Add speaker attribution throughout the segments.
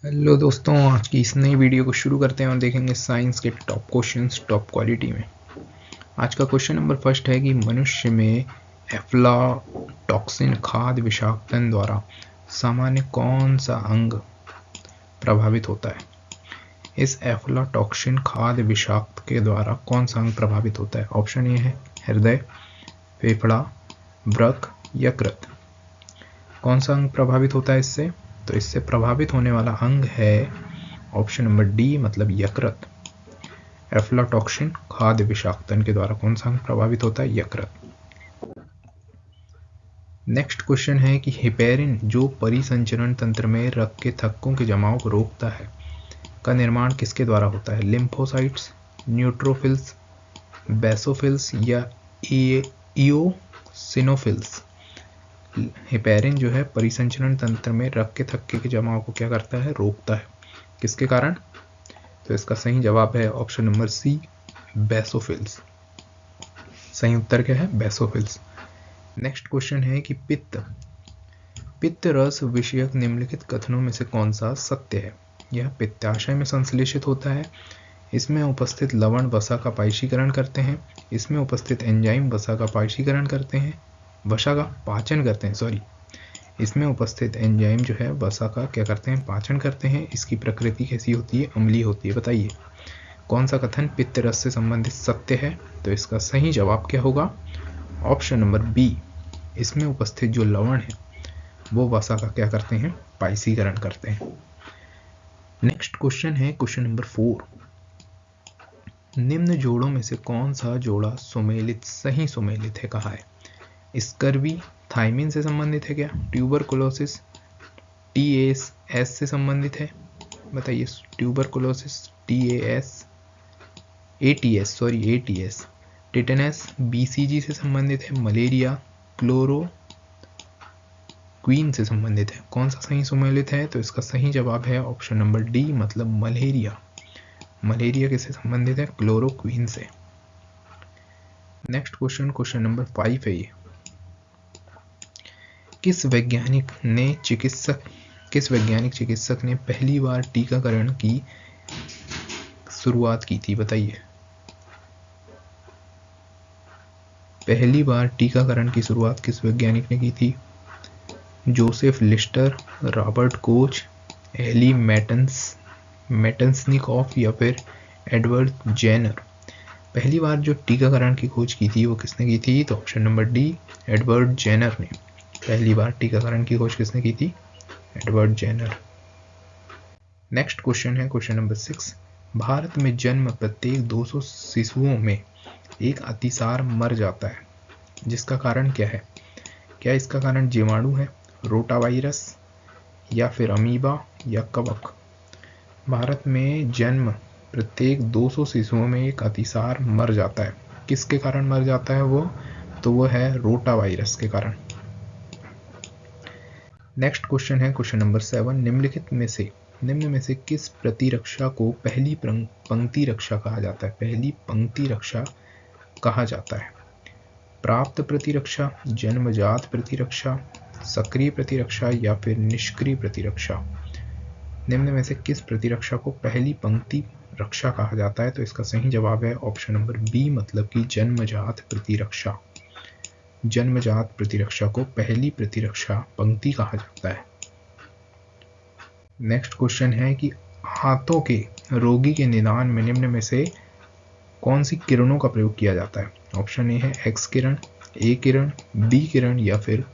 Speaker 1: Hello दोस्तों, आज की इस नई वीडियो को शुरू करते हैं और देखेंगे साइंस के टॉप क्वेश्चंस टॉप क्वालिटी में। आज का क्वेश्चन नंबर फर्स्ट है कि मनुष्य में एफ्लाटॉक्सिन खाद्य विषाक्तन द्वारा सामान्य कौन सा अंग प्रभावित होता है। इस एफ्लाटॉक्सिन खाद्य विषाक्त के द्वारा कौन सा अंग प्रभावित होता है। ऑप्शन ए है हृदय, फेफड़ा, वृक्क, यकृत। कौन सा अंग प्रभावित होता है इससे? तो इससे प्रभावित होने वाला अंग है ऑप्शन नंबर डी, मतलब यकृत। एफ्लाटॉक्सिन खाद्य विषाक्तन के द्वारा कौन सा अंग प्रभावित होता है? यकृत। नेक्स्ट क्वेश्चन है कि हेपेरिन जो परिसंचरण तंत्र में रक्त के थक्कों के जमाव को रोकता है का निर्माण किसके द्वारा होता है। लिम्फोसाइट्स, न्यूट्रोफिल्स, बेसोफिल्स या इओसिनोफिल्स। हेपेरिन जो है परिसंचरण तंत्र में रक्त के थक्के के जमाव को क्या करता है? रोकता है। किसके कारण? तो इसका सही जवाब है ऑप्शन नंबर सी, बेसोफिल्स। सही उत्तर क्या है? बेसोफिल्स। नेक्स्ट क्वेश्चन है कि पित्त रस विषयक निम्नलिखित कथनों में से कौन सा सत्य है। यह पित्ताशय में संश्लेषित होता है। इसमें उपस्थित लवण वसा का पायशीकरण करते हैं। इसमें उपस्थित एंजाइम वसा का पायशीकरण करते हैं, वसा का पाचन करते हैं, इसमें उपस्थित एंजाइम जो है वसा का क्या करते हैं? पाचन करते हैं। इसकी प्रकृति कैसी होती है? अम्लीय होती है। बताइए कौन सा कथन पित्त रस से संबंधित सत्य है। तो इसका सही जवाब क्या होगा? ऑप्शन नंबर बी, इसमें उपस्थित जो लवण है वो वसा का क्या करते हैं? पायसीकरण करते हैं। नेक्स्ट क्वेश्चन है क्वेश्चन नंबर 4। निम्न जोड़ों में से कौन सा जोड़ा सुमेलित सही सुमेलित है कहा है। स्कर्वी थाइमिन से संबंधित है क्या? ट्यूबरकुलोसिस TAS से संबंधित है? बताइए ट्यूबरकुलोसिस ATS टिटेनस BCG से संबंधित है? मलेरिया क्लोरोक्वीन से संबंधित है? कौन सा सही सुमेलित है? तो इसका सही जवाब है ऑप्शन नंबर डी, मतलब मलेरिया। मलेरिया किससे संबंधित है? क्लोरोक्वीन से। नेक्स्ट क्वेश्चन नंबर 5 है ये। किस वैज्ञानिक चिकित्सक ने पहली बार टीकाकरण की शुरुआत की थी। बताइए पहली बार टीकाकरण की शुरुआत किस वैज्ञानिक ने की थी। Joseph Lister, Robert Koch, Elie Metchnikoff या फिर एडवर्ड जेनर। पहली बार जो टीकाकरण की खोज की थी वो किसने की थी? तो option number D, Edward Jenner ने। पहली बार टीकाकरण की खोज किसने की थी? Edward Jenner. नेक्स्ट क्वेश्चन है क्वेश्चन नंबर 6। भारत में जन्म प्रत्येक 200 शिशुओं में एक अतिसार मर जाता है, जिसका कारण क्या है? क्या इसका कारण जीवाणु है, रोटावायरस या फिर अमीबा या कवक। भारत में जन्म प्रत्येक 200 शिशुओं में एक अतिसार मर जाता है। किसके कारण मर जाता है वो? तो वो है रोटावायरस के कारण। नेक्स्ट क्वेश्चन है क्वेश्चन नंबर 7। निम्न में से किस प्रतिरक्षा को पहली पंक्ति रक्षा कहा जाता है? पहली पंक्ति रक्षा कहा जाता है। प्राप्त प्रतिरक्षा, जन्मजात प्रतिरक्षा, सक्रिय प्रतिरक्षा या फिर निष्क्रिय प्रतिरक्षा। निम्न में से किस प्रतिरक्षा को पहली पंक्ति रक्षा कहा जाता है? तो इसका सही जवाब है ऑप्शन नंबर बी, मतलब कि जन्मजात प्रतिरक्षा। जन्मजात प्रतिरक्षा को पहली प्रतिरक्षा पंक्ति कहा जाता है। नेक्स्ट क्वेश्चन है कि हाथों के रोगी के निदान में निम्न में से कौन सी किरणों का प्रयोग किया जाता है। ऑप्शन ए है एक्स किरण, ए किरण, बी किरण या फिर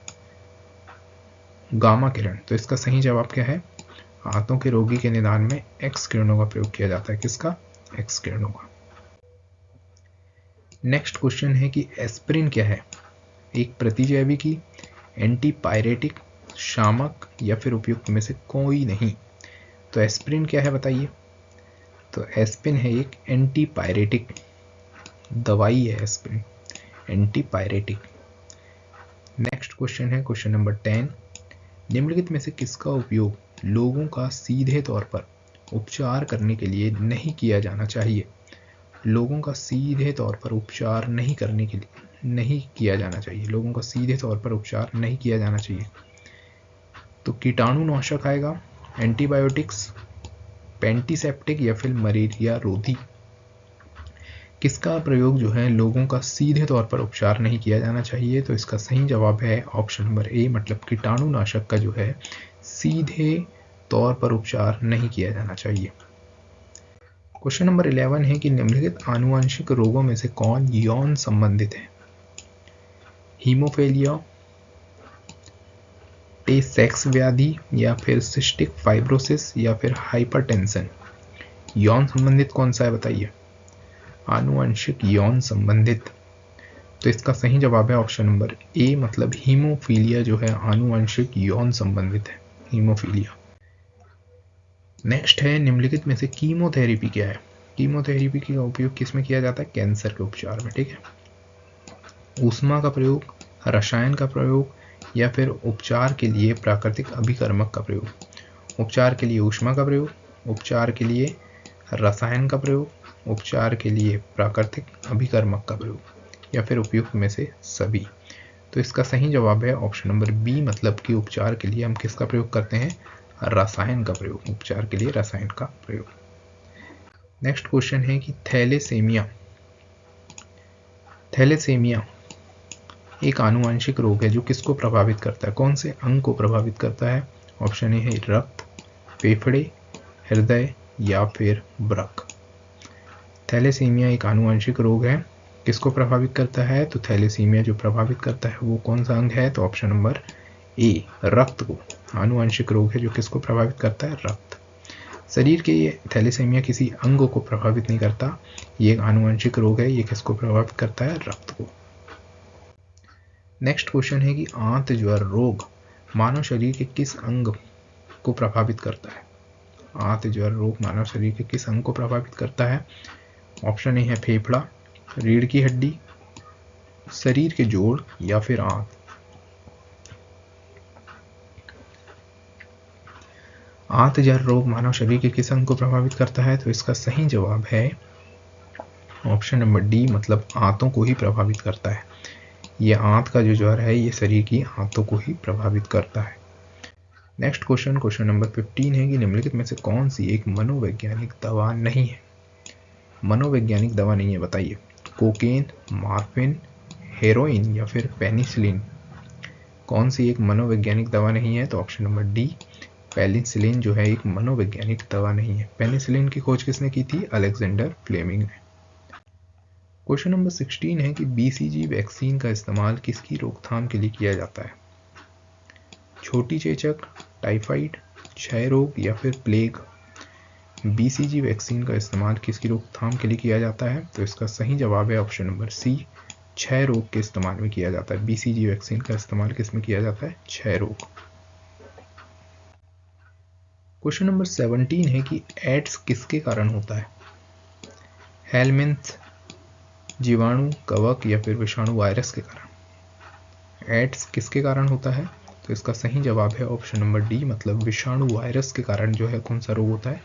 Speaker 1: गामा किरण। तो इसका सही जवाब क्या है? हाथों के रोगी के निदान में एक्स किरणों का प्रयोग किया जाता है। किसका? एक्स किरणों का। नेक्स्ट क्वेश्चन है कि एस्पिरिन क्या है? एक प्रतिजैविकी, एंटीपायरेटिक, शामक या फिर उपयुक्त में से कोई नहीं। तो एस्पिरिन क्या है बताइए। तो एस्पिरिन है एक एंटीपायरेटिक दवाई है, एस्पिरिन एंटीपायरेटिक। नेक्स्ट क्वेश्चन है क्वेश्चन नंबर 10। निम्नलिखित में से किसका उपयोग लोगों का सीधे तौर पर उपचार करने के लिए नहीं किया जाना चाहिए। लोगों का सीधे तौर पर उपचार नहीं करने के लिए नहीं किया जाना चाहिए। लोगों का सीधे तौर पर उपचार नहीं किया जाना चाहिए। तो कीटाणुनाशक आएगा, एंटीबायोटिक्स, पेंटीसेप्टिक या फिर मलेरिया रोधी। किसका प्रयोग जो है लोगों का सीधे तौर पर उपचार नहीं किया जाना चाहिए? तो इसका सही जवाब है ऑप्शन नंबर ए, मतलब कीटाणुनाशक का जो है सीधे तौर पर उपचार नहीं किया जाना चाहिए। क्वेश्चन नंबर 11 है कि निम्नलिखित आनुवंशिक रोगों में से कौन यौन संबंधित है? हीमोफीलिया, टे सेक्स व्याधि या फिर सिस्टिक फाइब्रोसिस या फिर हाइपरटेंशन। यौन संबंधित कौन सा है बताइए? आनुवंशिक यौन संबंधित। तो इसका सही जवाब है ऑप्शन नंबर ए, मतलब हीमोफीलिया जो है आनुवंशिक यौन संबंधित है, हीमोफीलिया। नेक्स्ट है निम्नलिखित में से कीमोथेरेपी क्या है? कीमोथेरेपी का उपयोग किस में किया जाता है? कैंसर के उपचार में, ठीक है। ऊष्मा का प्रयोग, रसायन का प्रयोग या फिर उपचार के लिए प्राकृतिक अभिकर्मक का प्रयोग। उपचार के लिए ऊष्मा का प्रयोग, उपचार के लिए रसायन का प्रयोग, उपचार के लिए प्राकृतिक अभिकर्मक का प्रयोग या फिर उपयुक्त में से सभी। तो इसका सही जवाब है ऑप्शन नंबर बी, मतलब कि उपचार के लिए हम किसका प्रयोग करते हैं? रसायन का प्रयोग, उपचार के लिए रसायन का प्रयोग। नेक्स्ट क्वेश्चन है कि थैलेसेमिया, थैलेसेमिया एक आनुवंशिक रोग है जो किसको प्रभावित करता है? कौन से अंग को प्रभावित करता है? ऑप्शन ए है रक्त, फेफड़े, हृदय या फिर वृक्क। थैलेसीमिया एक आनुवंशिक रोग है, किसको प्रभावित करता है? तो थैलेसीमिया जो प्रभावित करता है वो कौन सा अंग है? तो ऑप्शन नंबर ए, रक्त को। आनुवंशिक रोग है जो किसको प्रभावित करता है? रक्त। शरीर के ये थैलेसीमिया किसी अंग को प्रभावित नहीं करता, ये एक आनुवंशिक रोग है, ये किसको प्रभावित करता है? रक्त को। नेक्स्ट क्वेश्चन है कि आंत ज्वर रोग मानव शरीर के किस अंग को प्रभावित करता है? आंत ज्वर रोग मानव शरीर के किस अंग को प्रभावित करता है? ऑप्शन ए है फेफड़ा, रीढ़ की हड्डी, शरीर के जोड़ या फिर आंत। आंत ज्वर रोग मानव शरीर के किस अंग को प्रभावित करता है? तो इसका सही जवाब है ऑप्शन नंबर डी, मतलब आंतों को ही प्रभावित करता है। ये आंत का जो ज्वर है ये शरीर की आंतों को ही प्रभावित करता है। नेक्स्ट क्वेश्चन, क्वेश्चन नंबर 15 है कि निम्नलिखित में से कौन सी एक मनोवैज्ञानिक दवा नहीं है? मनोवैज्ञानिक दवा नहीं है, बताइए। कोकेन, मॉर्फिन, हेरोइन या फिर पेनिसिलिन। कौन सी एक मनोवैज्ञानिक दवा नहीं है? तो ऑप्शन नंबर डी, पेनिसिलिन जो है एक मनोवैज्ञानिक दवा नहीं है। पेनिसिलिन की खोज किसने की थी? अलेक्जेंडर फ्लेमिंग ने। क्वेश्चन नंबर 16 है कि बीसीजी वैक्सीन का इस्तेमाल किसकी रोकथाम के लिए किया जाता है? छोटी चेचक, टाइफाइड, क्षय रोग या फिर प्लेग। बीसीजी वैक्सीन का इस्तेमाल किसकी रोकथाम के लिए किया जाता है? तो इसका सही जवाब है ऑप्शन नंबर सी, क्षय रोग के इस्तेमाल में किया जाता है। बीसीजी वैक्सीन का इस्तेमाल किस में किया जाता है? क्षय रोग। क्वेश्चन नंबर 17 है कि एड्स किसके कारण होता है? हेलमिंथ, जीवाणु, कवक या फिर विषाणु वायरस के कारण। एड्स किसके कारण होता है? तो इसका सही जवाब है ऑप्शन नंबर डी, मतलब विषाणु वायरस के कारण जो है कौन सा रोग होता है?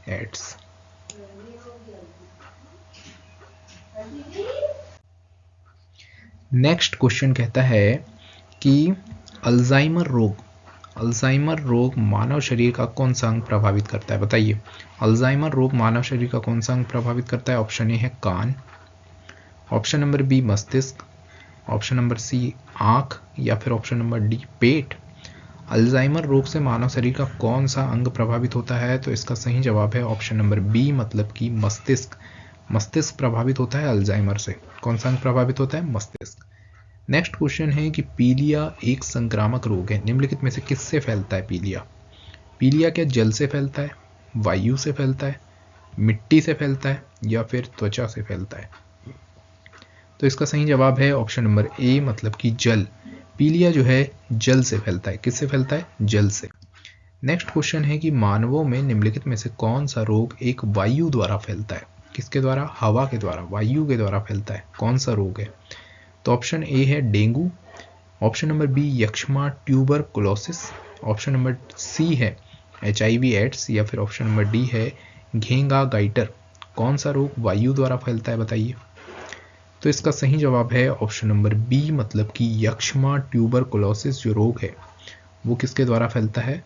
Speaker 1: एड्स। नेक्स्ट क्वेश्चन कहता है कि अल्जाइमर रोग मानव शरीर का कौन सा अंग प्रभावित करता है? बताइए। अल्जाइमर रोग मानव शरीर का कौन सा अंग प्रभावित करता है? ऑप्शन ए है कान, ऑप्शन नंबर बी मस्तिष्क, ऑप्शन नंबर सी आंख या फिर ऑप्शन नंबर डी पेट। अल्जाइमर रोग से मानव शरीर का कौन सा अंग प्रभावित होता है? तो इसका सही जवाब है ऑप्शन नंबर बी, मतलब कि मस्तिष्क। मस्तिष्क प्रभावित होता है अल्जाइमर से। कौन सा अंग प्रभावित होता है? मस्तिष्क। नेक्स्ट क्वेश्चन है कि पीलिया एक संक्रामक रोग है, निम्नलिखित में से किससे फैलता है पीलिया? पीलिया क्या जल से फैलता है, वायु से फैलता है, मिट्टी से फैलता है या फिर त्वचा से फैलता है? तो इसका सही जवाब है ऑप्शन नंबर ए, मतलब कि जल। पीलिया जो है जल से फैलता है। किससे फैलता है? जल से। नेक्स्ट क्वेश्चन है कि मानवों में निम्नलिखित में से कौन सा रोग एक वायु द्वारा फैलता है? किसके द्वारा? हवा के द्वारा, वायु के द्वारा फैलता है। कौन सा रोग है? तो ऑप्शन ए है डेंगू, ऑप्शन नंबर बी यक्ष्मा ट्यूबरकुलोसिस, ऑप्शन नंबर सी है HIV एड्स या फिर ऑप्शन नंबर डी है घेंगा गाइटर। कौन सा रोग वायु द्वारा फैलता है बताइए? तो इसका सही जवाब है ऑप्शन नंबर बी, मतलब कि यक्ष्मा ट्यूबरकुलोसिस जो रोग है वो किसके द्वारा फैलता है?